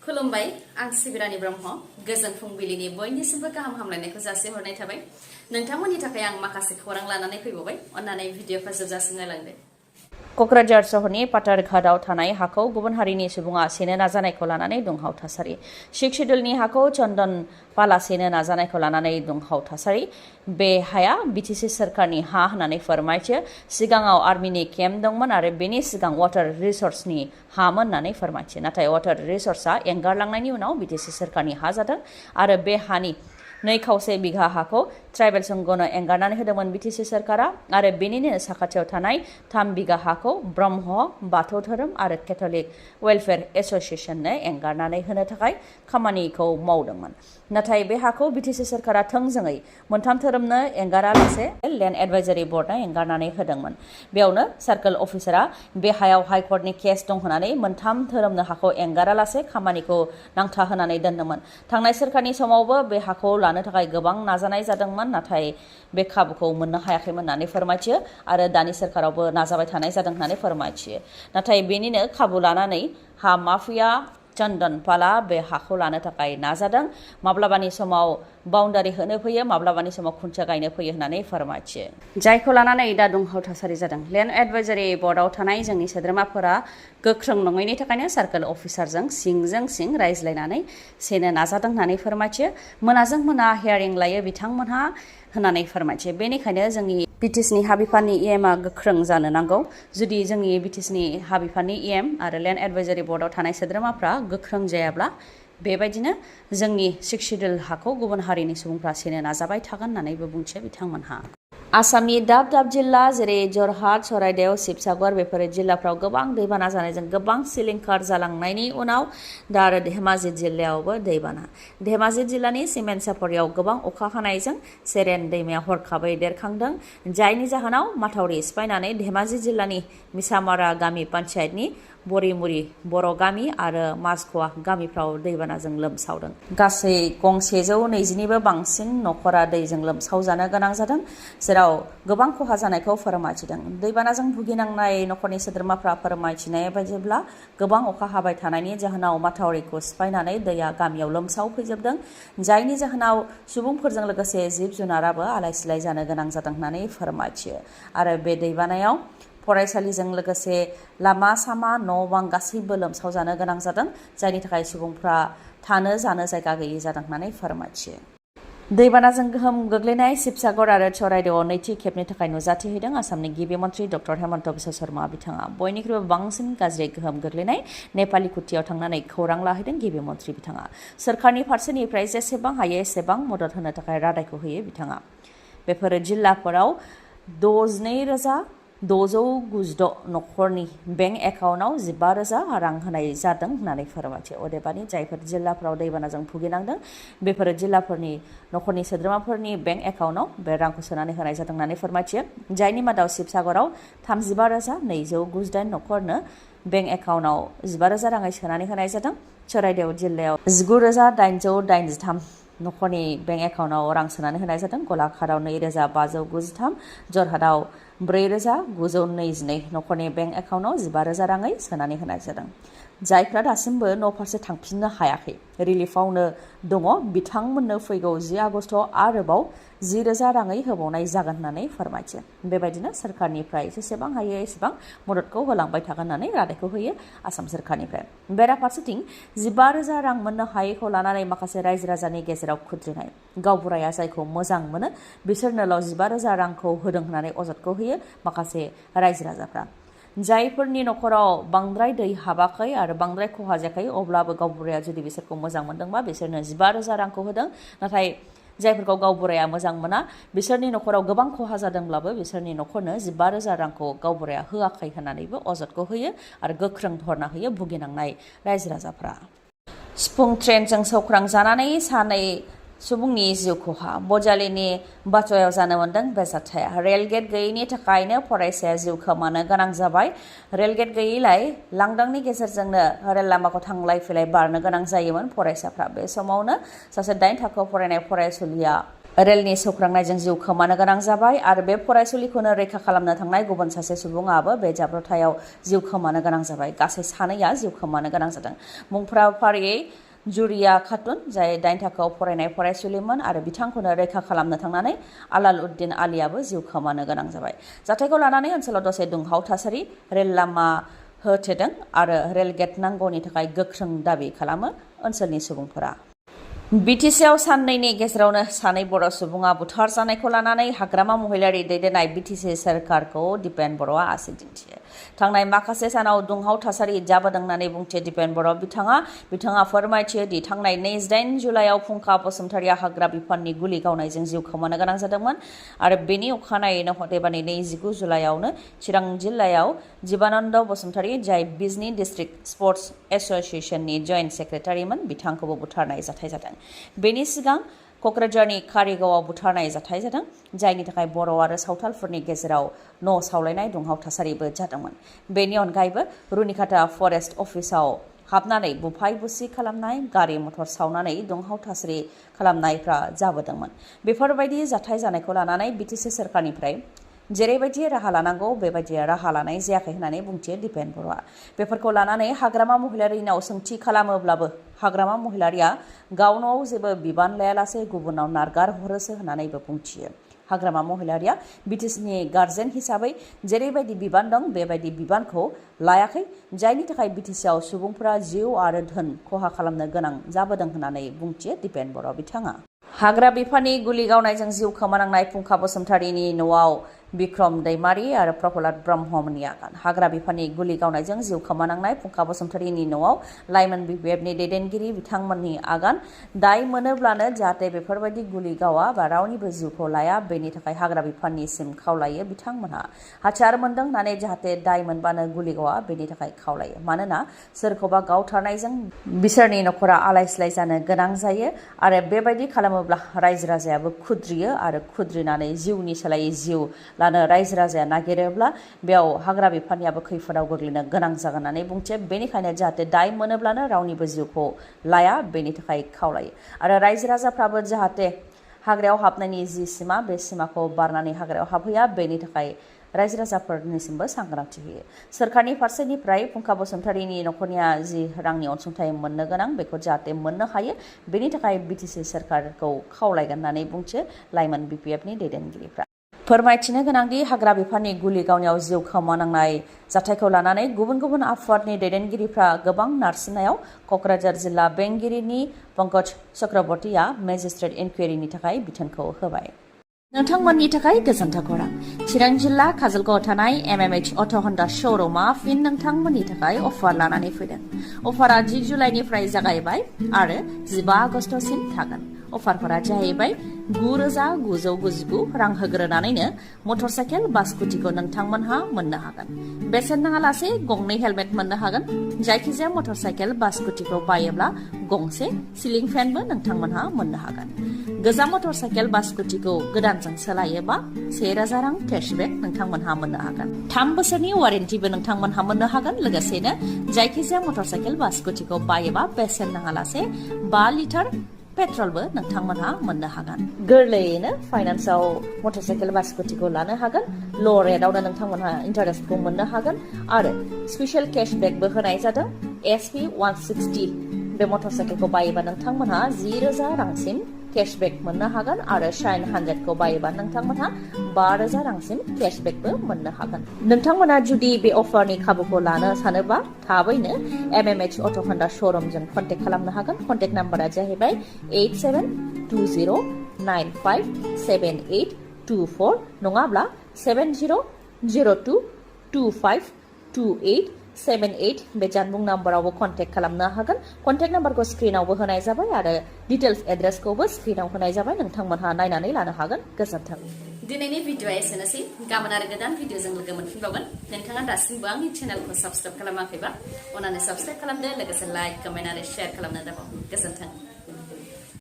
खुलुमबाय आं सिबिरानि ब्रह्म गोजोन फुंबिलिनि बयनिसिमबो गाहाम हामलायनायखौ जासिहरनाय थाबाय नोंथांमोननि थाखाय आं माखासे खौरां लानानै फैबावबाय अन्नानै भिडिअखौ जोबजासिम नायलांदो। क'क्राझार सहरनि पाटारघाटआव थानाय हाखौ गुबुन हारिनि सुबुङा सेनो नाजानायखौ लानानै दुंहाव थासारि। सिक्स शेड्युलनि हाखौ चन्दन पाला सेनो नाजानायखौ लानानै दुंहाव थासारि। बे हाया BTC सोरखारनि हा होननानै फोरमायथियो। सिगाङाव आर्मिनि केम्प दंमोन आरो बेनि सिगां वाटार रिसर्सनि हामोन होननानै फोरमायथियो। नाथाय वाटार रिसर्सआ एंगारलांनायनि उनाव BTC सोरखारनि हा जादों आरो बे हानि 2/3 बिघा हाखौ ट्राइबेल संघनो एंगारनानै होदोंमोन BTC सोरखारा आरो बेनिनो साखाथियाव थानाय 3 बिघा हाखौ ब्रह्म बाथौ धोरोम आरो केथलिक वेलफेयार एस'सिएशननो एंगारनानै होनो थाखाय खामानिखौ मावदोंमोन। नाथाय बे हाखौ BTC सोरखारा थोंजोङै मोनथाम धोरोमनो एंगारालासे लेन्ड एडभाइजारि बर्डनो एंगारनानै होदोंमोन। बेयावनो सार्कल अफिसारा बे हायाव हाइकर्टनि केस दं होननानै मोनथाम धोरोमनो हाखौ एंगारालासे खामानिखौ नांथा होनानै दोनदोंमोन। थांनाय सोरखारनि समावबो बे हाखौ लानो थाखाय गोबां नाजानाय जादोंमोन नाथाय बे खाबुखौ मोननो हायाखैमोन होननानै फोरमायथियो आरो दानि सोरखारावबो नाजाबाय थानाय जादों होननानै फोरमायथियो। नाथाय बेनिनो खाबु लानानै हा माफिया चन्दन पाला बे हाखौ लानो थाखाय नाजादों। माब्लाबानि समाव बाउन्डारि होनो फैयो माब्लाबानि समाव खुन्थिया गायनो फैयो होननानै फोरमायथियो। जायखौ लानानै दा दुंहाव थासारि जादों। लेन्ड एडभाइजारि बर्डआव थानाय जोंनि सोद्रोमाफोरा गोख्रों नङैनि थाखायनो सार्कल अफिसारजों सिंजों सिं रायज्लायनानै सेनो नाजादों होननानै फोरमायथियो। मोनाजों मोना हियारिं लायो बिथांमोनहा होननानै फोरमायथियो। बेनिखायनो जोंनि BTCनि हा बिफाननि EMआ गोख्रों जानो नांगौ। जुदि जोंनि BTCनि हा बिफाननि EM आरो लेन्ड एडभाइजारि बर्डआव थानाय सोद्रोमाफ्रा गोख्रों जायाब्ला बेबायदिनो जोंनि सिक्स शेड्युल हाखौ गुबुन हारिनि सुबुंफ्रा सेनो नाजाबाय थागोन होननानैबो बुंथियो बिथांमोनहा। आसामनि दाब दाब जिल्ला जेरै जरहाट, चराइदेव, शिबसागर बेफोर जिल्लाफ्राव गोबां दैबाना जानायजों गोबां सिलिंखार जालांनायनि उनाव दा आरो धेमाजि जिल्लायावबो दैबाना। धेमाजि जिल्लानि सिमेन्ट सापरियाव गोबां अखा हानायजों सेरेन दैमाया हरखाबै देरखांदों जायनि जाहोनाव माथावरि सिफायनानै धेमाजि जिल्लानि मिसामारा गामि पन्चायतनि बरिमुरि बर' गामि आरो माजख'वा गामिफ्राव दैबानाजों लोमसावदों। गासै गंसे 120निबो बांसिन न'खरा दैजों लोमसावजानो गोनां जादों जेराव गोबां खहा जानायखौ फोरमायथिदों। दैबानाजों भुगिनांनाय न'खरनि सोद्रोमाफ्रा फोरमायथिनाय बायदिब्ला गोबां अखा हाबाय थानायनि जाहोनाव माथावरिखौ सिफायनानै दैया गामियाव लोमसाव फैजोबदों जायनि जाहोनाव सुबुंफोरजों लोगोसे जिब जुनाराबो आलाय सिलाय जानो गोनां जादों होननानै फोरमायथियो। आरो बे दैबानायाव फरायसालिजों लोगोसे लामा सामा न' बां गासैबो लोमसाव जानो गोनां जादों जायनि थाखाय सुबुंफ्रा थानो जानो जायगा गैयि जादों होननानै फोरमायथियो। दैबानाजों गोहोम गोग्लैनाय शिबसागर आरो चराइदेवआव नैथि खेबनि थाखाय नुजाथिहैदों आसामनि गिबि मन्थ्रि डक्टर हेमन्त बिश्व शर्मा बिथाङा। बयनिख्रुइबो बांसिन गाज्रि गोहोम गोग्लैनाय नेपालिकुटियाव थांनानै खौरां लाहैदों गिबि मन्थ्रि बिथाङा। सोरखारनि फारसेनिफ्राय जेसेबां हायो एसेबां मदद होनो थाखाय रादायखौ होयो बिथाङा। बेफोर जिल्लाफोराव 62,696 न'खरनि बेंक एकाउन्टआव 15,000 रां होनाय जादों होननानै फोरमायथियो। अदेबानि जायफोर जिल्लाफोराव दैबानाजों भुगिनांदों बेफोर जिल्लाफोरनि न'खरनि सोद्रोमाफोरनि बेंक एकाउन्टआव बे रांखौ सोनानै होनाय जादों होननानै फोरमायथियो। जायनि मादाव शिबसागराव 35,298 न'खरनो बेंक एकाउन्टआव 15,000 राङै सोनानै होनाय जादों। चराइदेव जिल्लायाव 19,883 न'खरनि बेंक एकाउन्टआव रां सोनानै होनाय जादों। गलाघाटआव 2,593, जरहाटआव 4,922 न'खरनि बेंक एकाउन्टआव 15,000 राङै सोनानै होनाय जादों। जायफ्रा दासिमबो न' फारसे थांफिननो हायाखै रिलिफआवनो दङ बिथांमोननो फैगौ 10 आगस्टआव आरोबाव 10,000 राङै होबावनाय जागोन होननानै फोरमायथियो। बेबायदिनो सोरखारनिफ्राय जेसेबां हायो एसेबां मददखौ होलांबाय थागोन होननानै रादायखौ होयो आसाम सोरखारनिफ्राय। बेराफारसेथिं 15,000 रां मोननो हायैखौ लानानै माखासे रायजो राजानि गेजेराव खुद्रिनाय। गावबुराया जायखौ मोजां मोनो बिसोरनोल' 15,000 रांखौ होदों होननानै अजदखौ होयो माखासे रायजो राजाफ्रा। जायफोरनि न'खराव बांद्राय दै हाबाखै आरो बांद्राय खहा जायाखै अब्लाबो गावबुराया जुदि बिसोरखौ मोजां मोनदोंबा बिसोरनो 15,000 रांखौ होदों। नाथाय जायफोरखौ गावबुराया मोजां मोना बिसोरनि न'खराव गोबां खहा जादोंब्लाबो बिसोरनि न'खरनो 15,000 रांखौ गावबुराया होआखै होननानैबो अजदखौ होयो आरो गोख्रों धरना होयो भुगिनांनाय रायजो राजाफ्रा। सिफुं ट्रेनजों सौख्रांजानानै सानै सुबुंनि जिउ खहा। बजालिनि बाथ्रायाव जानो मोन्दों बे जाथाया। रेलगेट गैयैनि थाखायनो फरायसाया जिउ खोमानो गोनां जाबाय। रेलगेट गैयैलाय लांदांनि गेजेरजोंनो रेल लामाखौ थांलाय फैलाय बारनो गोनां जायोमोन फरायसाफ्रा। बे समावनो सासे 8 थाखोआव फरायनाय फरायसुलिया रेलनि सौख्रांनायजों जिउ खोमानो गोनां जाबाय आरो बे फरायसुलिखौनो रैखा खालामनो थांनाय गुबुन सासे सुबुङाबो बे जाब्रबथायाव जिउ खोमानो गोनां जाबाय। गासै सानैया जिउ खोमानो गोनां जादों। मुंफोरा फारियै जुरिया खातुन, जाय 8 थाखोआव फरायनाय फरायसुलिमोन आरो बिथांखौनो रैखा खालामनो थांनानै आलाल उद्दिन आलीआबो जिउ खोमानो गोनां जाबाय। जाथायखौ लानानै ओनसोलाव दसे दुंहाव थासारि, रेल लामा होथेदों आरो रेल गेट नांगौनि थाखाय गोख्रों दाबि खालामो ओनसोलनि सुबुंफोरा। बिटिसिआव साननैनि गेजेरावनो सानै बर' सुबुङा बुथारजानायखौ लानानै हाग्रामा महिलारि दैदेननाय बिटिसि सोरखारखौ दिपेन बर'आ आसि दिन्थियो। थांनाय माखासे सानाव दुंहाव थासारि जाबोदों होननानै बुंथियो दिपेन बर' बिथाङा फोरमायथियो दि थांनाय 28 जुलाइआव फुंखा बसुमतारिया हाग्रा बिफाननि गुलि गावनायजों जिउ खोमानो गोनां जादोंमोन आरो बेनि अखानायैनो अदेबानि 29 जुलाइआवनो चिरां जिल्लायाव जीबानन्द बसुमतारी, जाय बिजनी डिस्ट्रिक्ट स्पर्ट्स एसोसिएशननि जइन्ट सेक्रेटारिमोन, बिथांखौबो बुथारनाय जाथाय जादों। बेनि सिगां क'क्राझारनि कारिगावआव बुथारनाय जाथाय जादों, जायनि थाखाय बर' आरो सावथालफोरनि गेजेराव न' सावलायनाय दुंहाव थासारिबो जादोंमोन। बेनि अनगायैबो रुनिखाता फरेस्ट अफिसाव हाबनानै बुफाय बुसि खालामनाय, गारि मथर सावनानै दुंहाव थासारि खालामनायफ्रा जाबोदोंमोन। बेफोरबायदि जाथाय जानायखौ लानानै बिटिसि सोरखारनिफ्राय जेरैबायदि राहा लानांगौ बेबायदि राहा लानाय जायाखै होननानै बुंथियो दिपेन बर'आ। बेफोरखौ लानानै हाग्रामा महिलारिनाव सोंथि खालामोब्लाबो हाग्रामा महिलारिया गावनाव जेबो बिबान लायालासे गुबुनाव नारगार हरोसो होननानैबो बुंथियो। हाग्रामा महिलारिया बिटिसिनि गार्जेन हिसाबै जेरैबायदि बिबान दं बेबायदि बिबानखौ लायाखै, जायनि थाखाय बिटिसिआव सुबुंफोरा जिउ आरो धोन खहा खालामनो गोनां जाबोदों होननानै बुंथियो दिपेन बर' बिथाङा। हाग्रा बिफाननि गुलि गावनायजों जिउ खोमानांनाय फुंखा बसुमतारीनि न'आव बिक्रम दैमारी आरो प्रहलाद ब्रह्ममोननि आगान। हाग्रा बिफाननि गुलि गावनायजों जिउ खोमानांनाय फुंखा बसुमतारीनि न'आव लाइमोन बिपिएफनि दैदेनगिरि बिथांमोननि आगान। दाय मोनोब्लानो जाहाथे बेफोरबायदि गुलि गावा बा रावनिबो जिउखौ लाया, बेनि थाखाय हाग्रा बिफाननिसिम खावलायो बिथांमोनहा। हाथियार मोनदों होननानै जाहाथे दाय मोनबानो गुलि गावा, बेनि थाखाय खावलायो। मानोना सोरखौबा गावथारनायजों बिसोरनि न'खरा आलाय सिलाय जानो गोनां जायो आरो बेबायदि खालामोब्ला रायजो राजायाबो खुद्रियो आरो खुद्रिनानै जिउनि सोलायै जिउ लानो रायजो राजाया नागिरोब्ला बेयाव हाग्रा बिफाननियाबो खैफोदाव गोग्लैनो गोनां जागोन होननानै बुंथियो। बेनिखायनो जाहाथे दाय मोनोब्लानो रावनिबो जिउखौ लाया, बेनि थाखाय खावलायो आरो रायजो राजाफ्राबो जाहाथे हाग्रायाव हाबनायनि जि सिमा, बे सिमाखौ बारनानै हाग्रायाव हाबहैया, बेनि थाखाय रायजो राजाफोरनिसिमबो सांग्रांथि होयो। सोरखारनि फारसेनिफ्राय फुंखा बसुमतारीनि न'खरनिया जि रांनि अनसुंथाइ मोननो गोनां बेखौ जाहाथे मोननो हायो, बेनि थाखाय बिटिसि सोरखारखौ खावलायगोन होननानै बुंथियो लाइमोन बिपिएफनि दैदेनगिरिफ्रा। फोरमायथिनो गोनांदि हाग्रा बिफाननि गुलि गावनायाव जिउ खोमानांनाय जाथायखौ लानानै गुबुन गुबुन आफादनि दैदेनगिरिफ्रा गोबां नारसिननायाव क'क्राझार जिल्ला बेंगिरिनि पंकज चक्रवर्तीया मेजिस्ट्रेट इनकुवेरिनि थाखाय बिथोनखौ होबाय। नोंथांमोननि थाखाय गोजोनथाव खौरां। चिरां जिल्ला काजलगावआव थानाय एमएमएच अट' हन्डा श'रुमा फिन नोंथांमोननि थाखाय अफार लानानै फैदों। अफारा 10 जुलाइनिफ्राय जागायबाय आरो 15 आगस्तसिम थागोन। अफारफोरा जाहैबाय 9,999 रां होग्रोनानैनो मटर साइकेल बा स्कुटिखौ नोंथांमोनहा मोननो हागोन। बेसेन नाङालासे गंनै हेलमेट मोननो हागोन। जायखिजाया मटर साइकेल बा स्कुटिखौ बायोब्ला गंसे सिलिं फेनबो नोंथांमोनहा मोननो हागोन। गोजाम मटर साइकेल बा स्कुटिखौ गोदानजों सोलायोबा 1,000 रां केशबेक नोंथांमोनहा मोननो हागोन। 3 बोसोरनि वारेन्टिबो नोंथांमोनहा मोननो हागोन। लोगोसेनो जायखिजाया मटर साइकेल बा स्कुटिखौ बायोबा बेसेन नाङालासे 5 लिटार पेट्रलबो नोंथांमोनहा मोननो हागोन। गोरलैयैनो फाइनान्सआव मटर साइकेल बा स्कुटिखौ लानो हागोन। ल' रेटआवनो नोंथांमोनहा इन्टारेस्टखौ मोननो हागोन आरो स्पेशल केशबेकबो होनाय जादों। SP 160 बे मटर साइकेलखौ बायोबा नोंथांमोनहा 10,000 रांसिम केशबेक मोननो हागोन आरो शाइन 100 खौ बायोबा नोंथांमोनहा 5,000 रांसिम केशबेकबो मोननो हागोन। नोंथांमोना जुदि बे अफारनि खाबुखौ लानो सानोबा थाबैनो एमएमएच अट' हन्डा श'रुमजों कन्टेक्ट खालामनो हागोन। कन्टेक्ट नाम्बारा जाहैबाय 8720957824 नङाब्ला 7002252878 बे जानबुं नाम्बारावबो कन्टेक्ट खालामनो हागोन। कन्टेक्ट नाम्बारखौ स्क्रिनावबो होनाय जाबाय आरो डिटेल्स एड्रेसखौबो स्क्रिनाव होनाय जाबाय। नोंथांमोनहा नायनानै लानो हागोन। गोजोन्थों। दिनैनि भिडिअ'आ एसेनोसै। गाबोन आरो गोदान भिडिअ'जों लोगो मोनफिनबावगोन। नोंथाङा दासिमबो आंनि चेनेलखौ साबस्क्राइब खालामाखैबा अन्नानै साबस्क्राइब खालामदो। लोगोसे लाइक, कमेन्ट आरो शेयार खालामनो दाबाव। गोजोन्थों।